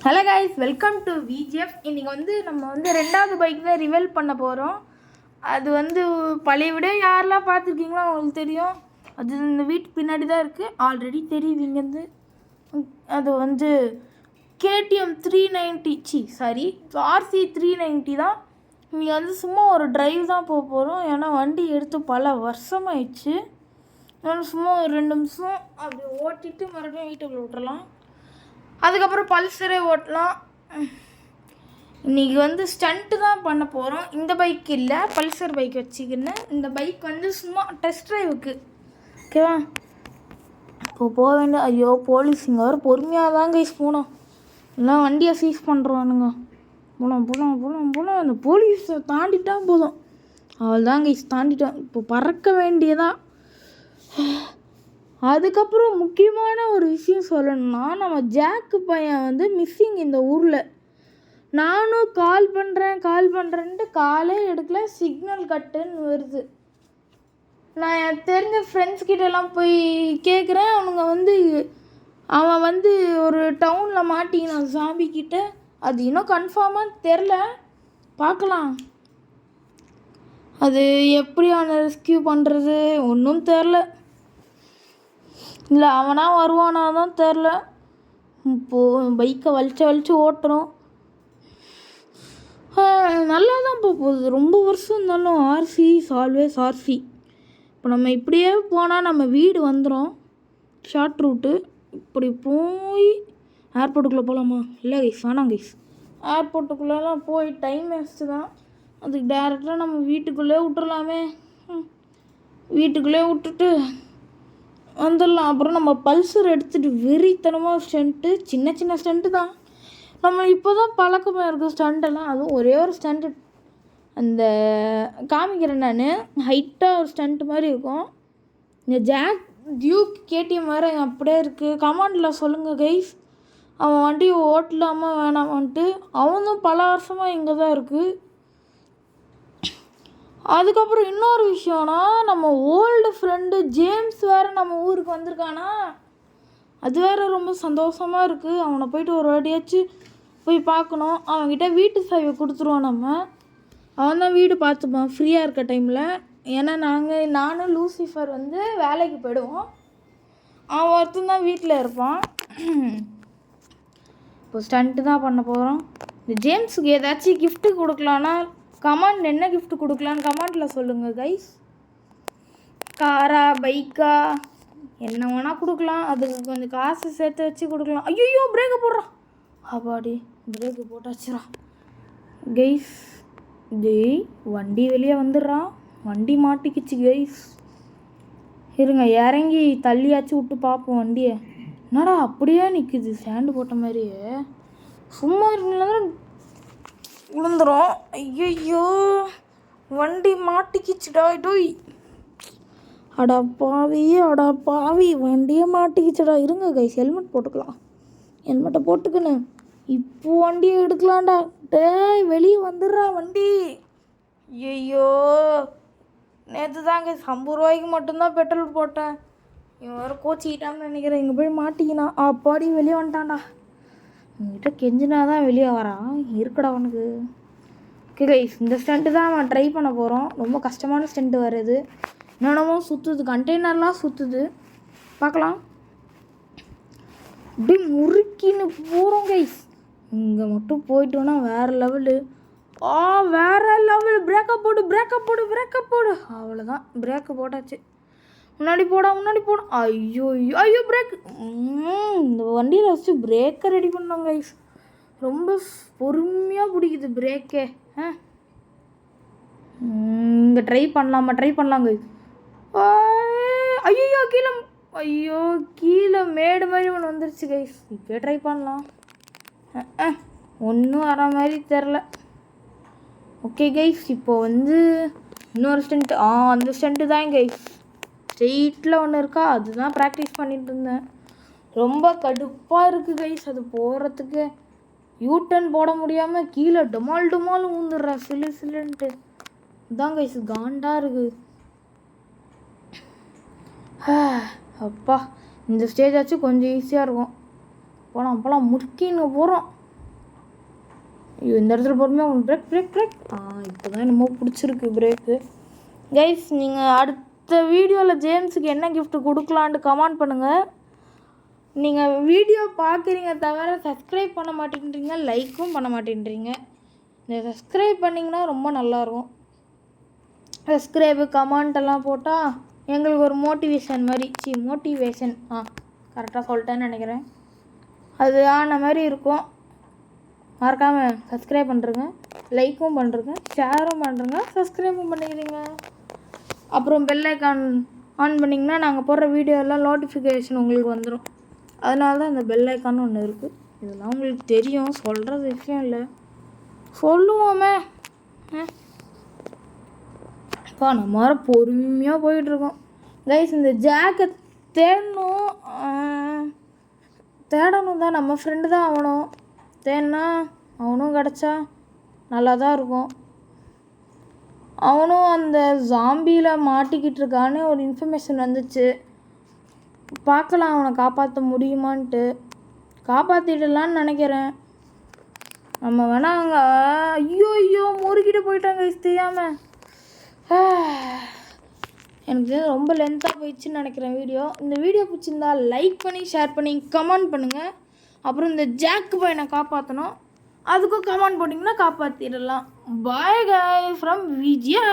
Hello guys, welcome to VGF. இன்றைக்கி நம்ம ரெண்டாவது பைக் தான் ரிவீல் பண்ண போகிறோம். அது பழைய வீடியோ யாரெல்லாம் பார்த்துருக்கீங்களோ அவங்களுக்கு தெரியும். அது இந்த வீட்டு பின்னாடி தான் இருக்குது, ஆல்ரெடி தெரியுது. இங்கேருந்து அது கேடிஎம் 390 ஆர்சி 390 தான். இன்றைக்கி சும்மா ஒரு ட்ரைவ் தான் போக போகிறோம். ஏன்னா வண்டி எடுத்து பல வருஷமாயிடுச்சு. சும்மா ஒரு 2 நிமிஷம் அப்படி ஓட்டிட்டு மறுபடியும் வீட்டுக்குள்ள விட்டுறலாம். அதுக்கப்புறம் பல்சரே ஓட்டலாம். இன்றைக்கி ஸ்டண்ட்டு தான் பண்ண போகிறோம். இந்த பைக் இல்லை, பல்சர் பைக் வச்சுக்கின்னு. இந்த பைக் சும்மா டெஸ்ட் ட்ரைவுக்கு, ஓகேவா? இப்போ போக வேண்டிய ஐயோ போலீஸ் இங்கே வர பொறுமையாக தான் கைஸ் போனோம். எல்லாம் வண்டியை சீஸ் பண்ணுறானுங்க. போகலாம் அந்த போலீஸை தாண்டிட்டா போதும். அவள் தான் கைஸ் தாண்டிட்டோம். இப்போ பறக்க வேண்டியதான். அதுக்கப்புறம் முக்கியமான ஒரு விஷயம் சொல்லணும்னா, நம்ம ஜாக்கு பையன் மிஸ்ஸிங் இந்த ஊரில். நானும் கால் பண்ணுறேன்ட்டு காலே எடுக்கல. சிக்னல் கட்டுன்னு வருது. நான் என் தெரிஞ்ச ஃப்ரெண்ட்ஸ்கிட்டலாம் போய் கேட்குறேன். அவன் ஒரு டவுனில் மாட்டிக்கினான் சாம்பிக்கிட்ட. அது இன்னும் கன்ஃபார்மாக தெரில, பார்க்கலாம். அது எப்படி அவனை ரெஸ்கியூ பண்ணுறது ஒன்றும் தெரில. இல்லை அவனா வருவானா தான் தெரில. இப்போது பைக்கை வலிச்சு ஓட்டுறோம். நல்லா தான் போகுது. ரொம்ப வருஷம் இருந்தாலும் ஆர்சி ஆல்வேஸ் ஆர்சி. இப்போ நம்ம இப்படியே போனால் நம்ம வீடு வந்துடும். Short route. இப்படி போய் ஏர்போர்ட்டுக்குள்ளே போகலாமா? இல்லை கைஸ், வேணாம் கைஸ். ஏர்போர்ட்டுக்குள்ளெல்லாம் போய் டைம் வேஸ்ட்டு தான். அதுக்கு டேரெக்டாக நம்ம வீட்டுக்குள்ளே விட்டுறலாமே. வீட்டுக்குள்ளே விட்டுட்டு வந்துடலாம். அப்புறம் நம்ம பல்சர் எடுத்துகிட்டு வெறித்தனமாக ஸ்டண்ட்டு, சின்ன ஸ்டண்ட்டு தான். நம்ம இப்போ தான் பழக்கமாக இருக்குது ஸ்டண்ட்டெல்லாம். அதுவும் ஒரே ஒரு ஸ்டண்ட்டு அந்த காமிக்கிறேன் நான். ஹைட்டாக ஒரு ஸ்டண்ட்டு மாதிரி இருக்கும். இந்த ஜாக் டியூக் கேடிஎம் வேறு அப்படியே இருக்குது. கமாண்டில் சொல்லுங்கள் கைஸ், அவன் வண்டியை ஓட்டலாமா வேணாமான்ட்டு. அவனும் பல வருஷமாக இங்கே தான் இருக்குது. அதுக்கப்புறம் இன்னொரு விஷயம்னா, நம்ம ஓல்டு ஃப்ரெண்டு ஜேம்ஸ் வேறு நம்ம ஊருக்கு வந்திருக்கானா. அது வேறு ரொம்ப சந்தோஷமாக இருக்குது. அவனை போய்ட்டு ஒரு வாட்டியாச்சும் போய் பார்க்கணும். அவன்கிட்ட வீட்டு சேவை கொடுத்துருவோம் நம்ம. அவன் தான் வீடு பார்த்துப்பான் ஃப்ரீயாக இருக்க டைமில். ஏன்னா நானும் லூசிஃபர் வேலைக்கு போயிடுவோம். அவன் ஒருத்தன் தான் வீட்டில் இருப்பான். இப்போ ஸ்டண்ட்டு தான் பண்ண போகிறோம். இந்த ஜேம்ஸுக்கு ஏதாச்சும் கிஃப்ட்டு கொடுக்கலான்னா கமாண்ட், என்ன கிஃப்ட் கொடுக்கலான்னு கமாண்டில் சொல்லுங்கள் கைஸ். காரா, பைக்கா, என்ன வேணால் கொடுக்கலாம். அதுக்கு கொஞ்சம் காசு சேர்த்து வச்சு கொடுக்கலாம். ஐயோ பிரேக்கை போடுறான். அப்பாடி பிரேக்கு போட்டாச்சுரா கைஸ். வண்டி வெளியே வந்துடுறான். வண்டி மாட்டிக்கிச்சு கைஸ். இருங்க, இறங்கி தள்ளியாச்சு விட்டு பார்ப்போம் வண்டியை. என்னடா அப்படியே நிற்குது ஸ்டாண்டு போட்ட மாதிரியே. சும்மா இருக்குங்களா விழுந்துடும். ஐயோ வண்டி மாட்டிக்கிச்சுடா. டோய் அடா பாவி வண்டியே மாட்டிக்கிச்சுடா. இருங்க கைஸ், ஹெல்மெட் போட்டுக்கலாம். ஹெல்மெட்டை போட்டுக்கின்னு இப்போ வண்டியை எடுக்கலாம்டா. டேய் வெளியே வந்துடுறா வண்டி. ஐயோ நேற்று தான் கைஸ் 50 ரூபாய்க்கு மட்டும்தான் பெட்ரோல் போட்டேன். இவன் வேறு கோச்சிக்கிட்டான்னு நினைக்கிறேன். இங்கே போய் மாட்டிக்கினான். அப்பாடி வெளியே வந்துட்டான்டா. உங்ககிட்ட கெஞ்சினா தான் வெளியே வரான். இருக்குடா அவனுக்கு. ஓகே கைஸ், இந்த ஸ்டண்ட்டு தான் அவன் ட்ரை பண்ண போகிறோம். ரொம்ப கஷ்டமான ஸ்டண்ட்டு வருது. என்னென்னமோ சுற்றுது, கண்டெய்னர்லாம் சுற்றுது. பார்க்கலாம். அப்படி முறுக்கின்னு போகிறோம் கைஸ். இங்கே மட்டும் போயிட்டோன்னா வேறு லெவலு. வேறு லெவல். பிரேக்கப் போடு. அவ்வளோதான், பிரேக்கு போட்டாச்சு. முன்னாடி போட. ஐயோ பிரேக். இந்த வண்டியில் வச்சு பிரேக்கை ரெடி பண்ணோம் கைஸ். ரொம்ப பொறுமையாக பிடிக்குது பிரேக்கே. இங்கே ட்ரை பண்ணலாம் கைஸ். ஐயோ கீழே மேடு மாதிரி ஒன்று வந்துருச்சு கைஸ். இப்போ ட்ரை பண்ணலாம். ஒன்றும் வர மாதிரி தெரில. ஓகே கைஸ், இப்போது இன்னொரு ஸ்டண்ட்டு. அந்த ஸ்டண்ட்டு தான் கைஸ். ஸ்ட்ரெயிட்டில் ஒன்று இருக்கா, அதுதான் ப்ராக்டிஸ் பண்ணிட்டு இருந்தேன். ரொம்ப கடுப்பாக இருக்குது கைஸ் அது போகிறதுக்கு. யூட்டன் போட முடியாமல் கீழே டொமால் ஊந்துடுறேன் சில்லுன்ட்டு. இதுதான் கைஸ் காண்டாக இருக்குது. அப்பா இந்த ஸ்டேஜ் ஆச்சு கொஞ்சம் ஈஸியாக இருக்கும். போகலாம் முறுக்கின்னு போகிறோம். ஐயோ இந்த இடத்துல பொறுமையாக பிரேக் பிரேக் பிரேக் இப்போ தான் என்னமோ பிடிச்சிருக்கு பிரேக்கு. கைஸ் நீங்கள் அடுத்த வீடியோவில் ஜேம்ஸுக்கு என்ன gift கொடுக்கலான்ட்டு கமெண்ட் பண்ணுங்கள். நீங்கள் வீடியோ பார்க்குறீங்க தவிர சப்ஸ்கிரைப் பண்ண மாட்டேன்றீங்க, லைக்கும் பண்ண மாட்டேன்றீங்க. இந்த சப்ஸ்கிரைப் பண்ணிங்கன்னா ரொம்ப நல்லாயிருக்கும். சப்ஸ்கிரைபு கமெண்ட் போட்டால் எங்களுக்கு ஒரு மோட்டிவேஷன் மாதிரி மோட்டிவேஷன் கரெக்டாக சொல்லிட்டேன்னு நினைக்கிறேன். அது ஆன மாதிரி இருக்கும். மறக்காமல் சப்ஸ்கிரைப் பண்ணுறங்க, லைக்கும் பண்ணுறங்க, ஷேரும் பண்ணுறங்க, சப்ஸ்கிரைபும் பண்ணிக்கிறீங்க. அப்புறம் பெல் ஐக்கான் ஆன் பண்ணிங்கன்னா நாங்கள் போடுற வீடியோலாம் நோட்டிஃபிகேஷன் உங்களுக்கு வந்துடும். அதனால தான் இந்த பெல் ஐக்கான்னு ஒன்று இருக்குது. இதெல்லாம் உங்களுக்கு தெரியும், சொல்கிறது விஷயம் இல்லை, சொல்லுவோமே. அப்பா நம்ம வர பொறுமையாக போயிட்டுருக்கோம். கைஸ் இந்த ஜாக்கை தேடணும் தான். நம்ம ஃப்ரெண்டு தான் அவனும். தேடினா அவனும் கிடச்சா நல்லா தான் இருக்கும். அவனும் அந்த ஜாம்பியில் மாட்டிக்கிட்டு இருக்கான்னு ஒரு இன்ஃபர்மேஷன் வந்துச்சு. பார்க்கலாம் அவனை காப்பாற்ற முடியுமான்ட்டு. காப்பாற்றிடலான்னு நினைக்கிறேன். நம்ம வேணா அங்கே ஐயோ முறுக்கிட்டு போயிட்டாங்க தெரியாமல். எனக்கு ரொம்ப லென்த்தாக போயிடுச்சுன்னு நினைக்கிறேன் வீடியோ. இந்த வீடியோ பிடிச்சிருந்தா லைக் பண்ணி ஷேர் பண்ணி கமெண்ட் பண்ணுங்கள். அப்புறம் இந்த ஜாக்கு பையனை காப்பாற்றணும், அதுக்கும் கமெண்ட் போட்டிங்கன்னா காப்பாற்றிடலாம். பாய் காய் ஃப்ரம் விஜயா.